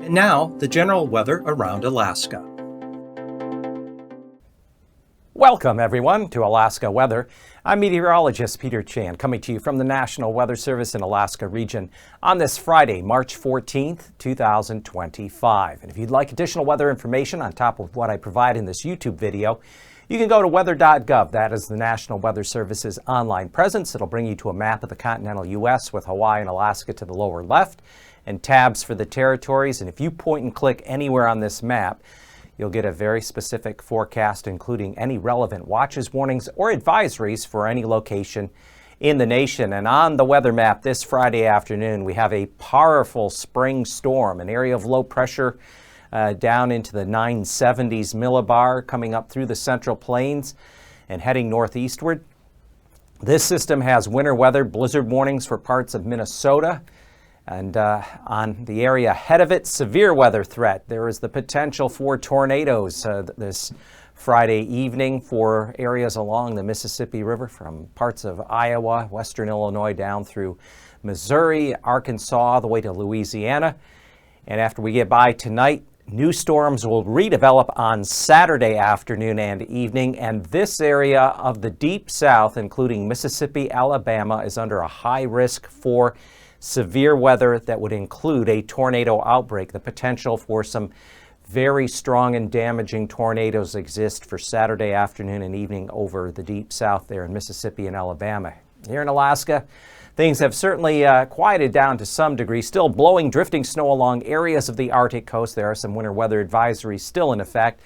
And now, the general weather around Alaska. Welcome, everyone, to Alaska Weather. I'm meteorologist Peter Chan, coming to you from the National Weather Service in Alaska region on this Friday, March 14th, 2025. And if you'd like additional weather information on top of what I provide in this YouTube video, you can go to weather.gov. That is the National Weather Service's online presence. It'll bring you to a map of the continental U.S. with Hawaii and Alaska to the lower left and tabs for the territories. And if you point and click anywhere on this map, you'll get a very specific forecast, including any relevant watches, warnings, or advisories for any location in the nation. And on the weather map this Friday afternoon, we have a powerful spring storm, an area of low pressure down into the 970s millibar coming up through the Central Plains and heading northeastward. This system has winter weather, blizzard warnings for parts of Minnesota. And on the area ahead of it, severe weather threat. There is the potential for tornadoes this Friday evening for areas along the Mississippi River from parts of Iowa, western Illinois, down through Missouri, Arkansas, all the way to Louisiana. And after we get by tonight, new storms will redevelop on Saturday afternoon and evening. And this area of the deep south, including Mississippi, Alabama, is under a high risk for severe weather that would include a tornado outbreak. The potential for some very strong and damaging tornadoes exists for Saturday afternoon and evening over the deep south there in Mississippi and Alabama. Here in Alaska, things have certainly quieted down to some degree. Still blowing, drifting snow along areas of the Arctic coast. There are some winter weather advisories still in effect.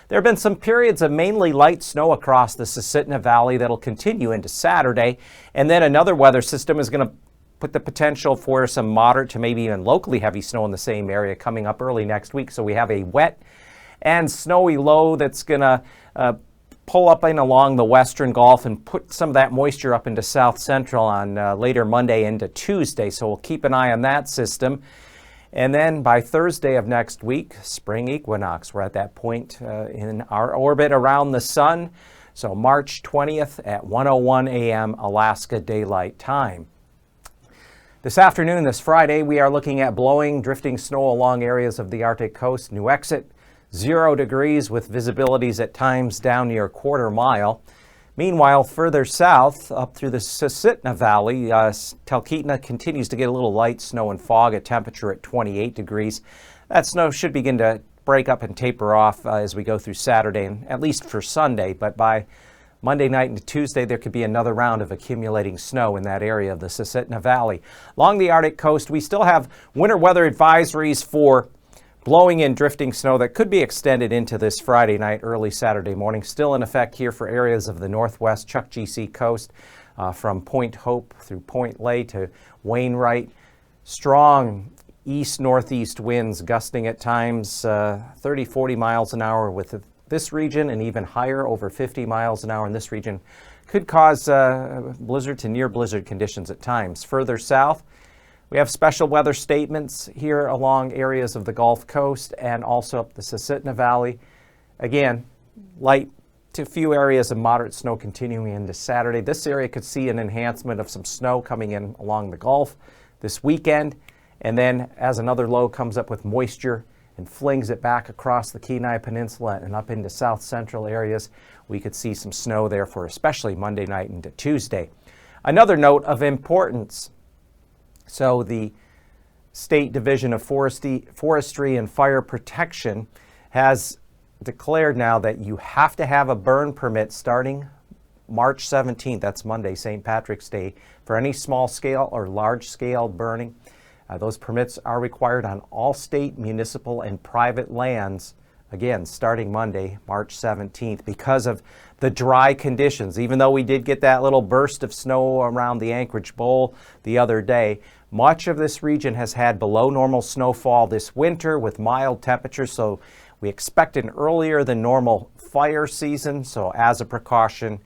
There have been some periods of mainly light snow across the Susitna Valley that'll continue into Saturday. And then another weather system is going to put the potential for some moderate to maybe even locally heavy snow in the same area coming up early next week. So we have a wet and snowy low that's going to pull up in along the western Gulf and put some of that moisture up into south central on later Monday into Tuesday. So we'll keep an eye on that system. And then by Thursday of next week, spring equinox. We're at that point in our orbit around the sun. So March 20th at 1:01 a.m. Alaska Daylight Time. This afternoon, this Friday, we are looking at blowing, drifting snow along areas of the Arctic coast. New exit, 0 degrees with visibilities at times down near a quarter mile. Meanwhile, further south, up through the Susitna Valley, Talkeetna continues to get a little light snow and fog, a temperature at 28 degrees. That snow should begin to break up and taper off as we go through Saturday, and at least for Sunday. But by Monday night into Tuesday, there could be another round of accumulating snow in that area of the Susitna Valley. Along the Arctic coast, we still have winter weather advisories for blowing and drifting snow that could be extended into this Friday night, early Saturday morning. Still in effect here for areas of the northwest Chukchi coast from Point Hope through Point Lay to Wainwright. Strong east-northeast winds gusting at times 30, 40 miles an hour with this region, and even higher, over 50 miles an hour in this region, could cause blizzard to near blizzard conditions at times. Further south, we have special weather statements here along areas of the Gulf Coast and also up the Susitna Valley. Again, light to few areas of moderate snow continuing into Saturday. This area could see an enhancement of some snow coming in along the Gulf this weekend. And then as another low comes up with moisture and flings it back across the Kenai Peninsula and up into south central areas, we could see some snow there for especially Monday night into Tuesday. Another note of importance. So the State Division of Forestry and Fire Protection has declared now that you have to have a burn permit starting March 17th, that's Monday, St. Patrick's Day, for any small scale or large scale burning. Those permits are required on all state, municipal, and private lands, again, starting Monday, March 17th, because of the dry conditions. Even though we did get that little burst of snow around the Anchorage Bowl the other day, much of this region has had below normal snowfall this winter with mild temperatures, so we expect an earlier than normal fire season. So as a precaution,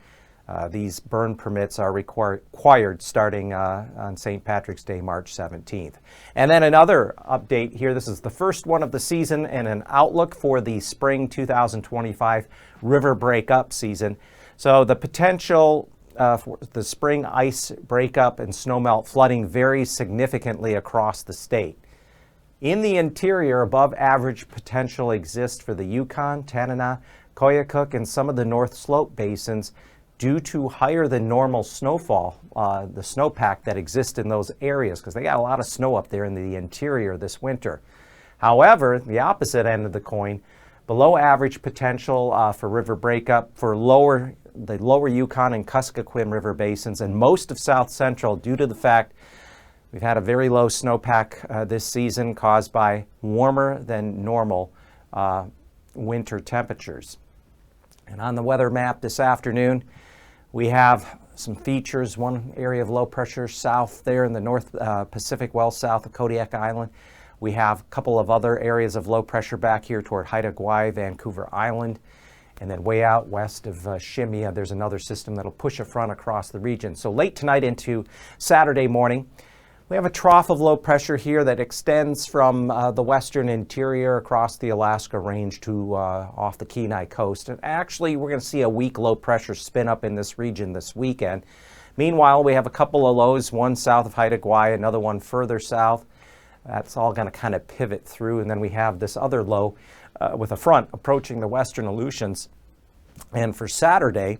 these burn permits are required starting on St. Patrick's Day, March 17th. And then another update here. This is the first one of the season and an outlook for the spring 2025 river breakup season. So the potential for the spring ice breakup and snowmelt flooding varies significantly across the state. In the interior, above average potential exists for the Yukon, Tanana, Koyukuk, and some of the North Slope basins due to higher than normal snowfall, the snowpack that exists in those areas, because they got a lot of snow up there in the interior this winter. However, the opposite end of the coin, below average potential for river breakup for the lower Yukon and Kuskokwim river basins and most of South Central due to the fact we've had a very low snowpack this season caused by warmer than normal winter temperatures. And on the weather map this afternoon, we have some features. One area of low pressure south there in the North Pacific, well south of Kodiak Island. We have a couple of other areas of low pressure back here toward Haida Gwaii, Vancouver Island. And then way out west of Shimia, there's another system that'll push a front across the region. So late tonight into Saturday morning, we have a trough of low pressure here that extends from the western interior across the Alaska Range to off the Kenai coast. And actually, we're going to see a weak low pressure spin up in this region this weekend. Meanwhile, we have a couple of lows, one south of Haida Gwaii, another one further south. That's all going to kind of pivot through. And then we have this other low with a front approaching the western Aleutians. And for Saturday,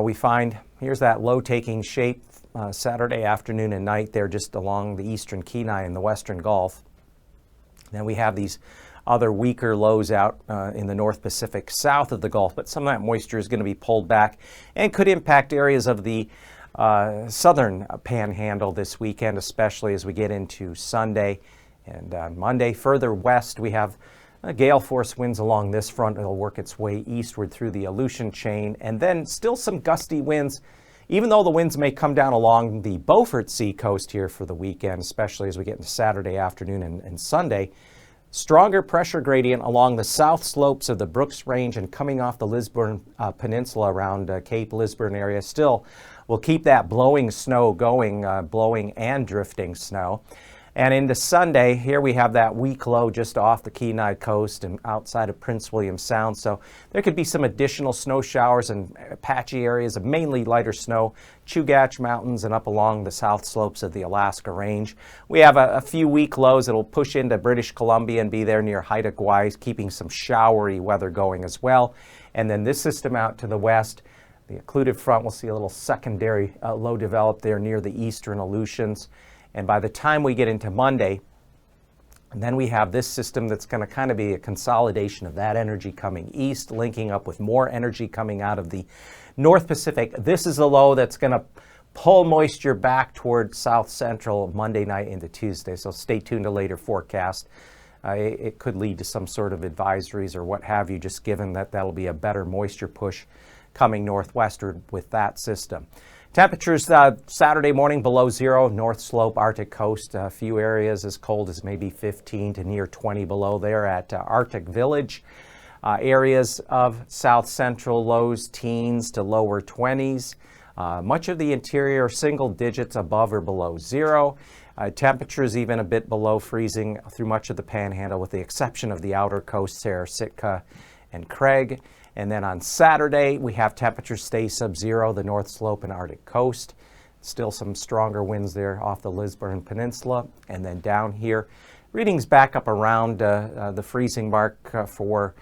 we find here's that low taking shape. Saturday afternoon and night there just along the eastern Kenai and the western Gulf. Then we have these other weaker lows out in the North Pacific south of the Gulf, but some of that moisture is going to be pulled back and could impact areas of the southern panhandle this weekend, especially as we get into Sunday and Monday. Further west, we have gale force winds along this front. It'll work its way eastward through the Aleutian chain, and then still some gusty winds. Even though the winds may come down along the Beaufort Sea coast here for the weekend, especially as we get into Saturday afternoon and Sunday, stronger pressure gradient along the south slopes of the Brooks Range and coming off the Lisburn Peninsula around Cape Lisburn area still will keep that blowing snow going, blowing and drifting snow. And into Sunday, here we have that weak low just off the Kenai coast and outside of Prince William Sound. So there could be some additional snow showers and patchy areas of mainly lighter snow, Chugach Mountains and up along the south slopes of the Alaska Range. We have a few weak lows that will push into British Columbia and be there near Haida Gwaii, keeping some showery weather going as well. And then this system out to the west, the occluded front, we'll see a little secondary low develop there near the eastern Aleutians. And by the time we get into Monday, and then we have this system that's going to kind of be a consolidation of that energy coming east, linking up with more energy coming out of the North Pacific. This is a low that's going to pull moisture back towards south central Monday night into Tuesday. So stay tuned to later forecast. It could lead to some sort of advisories or what have you, just given that that'll be a better moisture push coming northwestward with that system. Temperatures Saturday morning below zero, North Slope, Arctic coast, a few areas as cold as maybe 15 to near 20 below there at Arctic Village. Areas of south central lows, teens to lower 20s. Much of the interior single digits above or below zero. Temperatures even a bit below freezing through much of the panhandle with the exception of the outer coasts there, Sitka and Craig. And then on Saturday, we have temperatures stay sub-zero, the North Slope and Arctic coast. Still some stronger winds there off the Lisburn Peninsula. And then down here, readings back up around the freezing mark for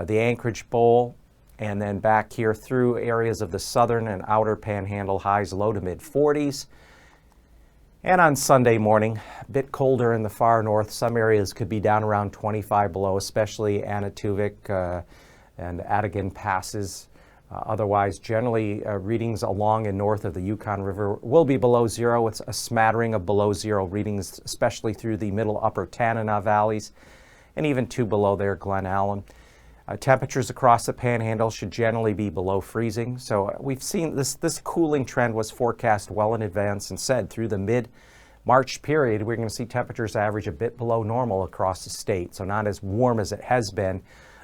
the Anchorage Bowl. And then back here through areas of the southern and outer panhandle, highs low to mid-40s. And on Sunday morning, a bit colder in the far north. Some areas could be down around 25 below, especially Anatuvik and Adigan passes. Otherwise, generally, readings along and north of the Yukon River will be below zero. It's a smattering of below zero readings, especially through the middle upper Tanana valleys, and even two below there, Glen Allen. Temperatures across the panhandle should generally be below freezing. So we've seen this cooling trend was forecast well in advance and said through the mid-March period, we're going to see temperatures average a bit below normal across the state. So not as warm as it has been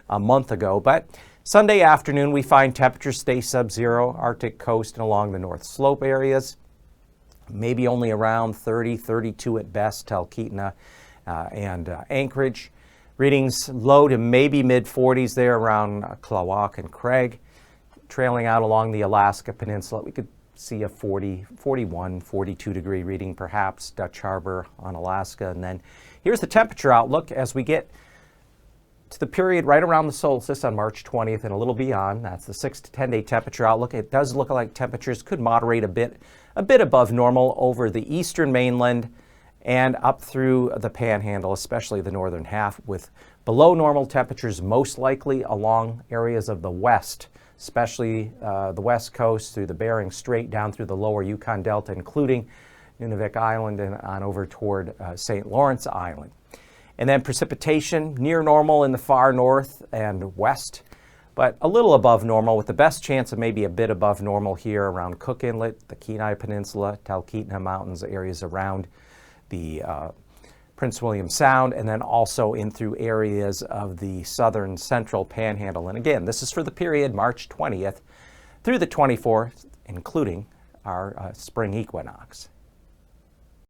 a month ago. But Sunday afternoon, we find temperatures stay sub-zero, Arctic coast and along the North Slope areas. Maybe only around 30, 32 at best, Talkeetna and Anchorage. Readings low to maybe mid-40s there around Klawock and Craig. Trailing out along the Alaska Peninsula, we could see a 40, 41, 42 degree reading perhaps, Dutch Harbor on Alaska. And then Here's the temperature outlook as we get to the period right around the solstice on March 20th and a little beyond. That's the 6 to 10 day temperature outlook. It does look like temperatures could moderate a bit above normal over the eastern mainland and up through the panhandle, especially the northern half, with below normal temperatures most likely along areas of the west, especially the west coast through the Bering Strait down through the lower Yukon Delta, including Nunavik Island and on over toward St. Lawrence Island. And then precipitation near normal in the far north and west, but a little above normal, with the best chance of maybe a bit above normal here around Cook Inlet, the Kenai Peninsula, Talkeetna Mountains, areas around the Prince William Sound, and then also in through areas of the southern central panhandle. And again, this is for the period March 20th through the 24th, including our spring equinox.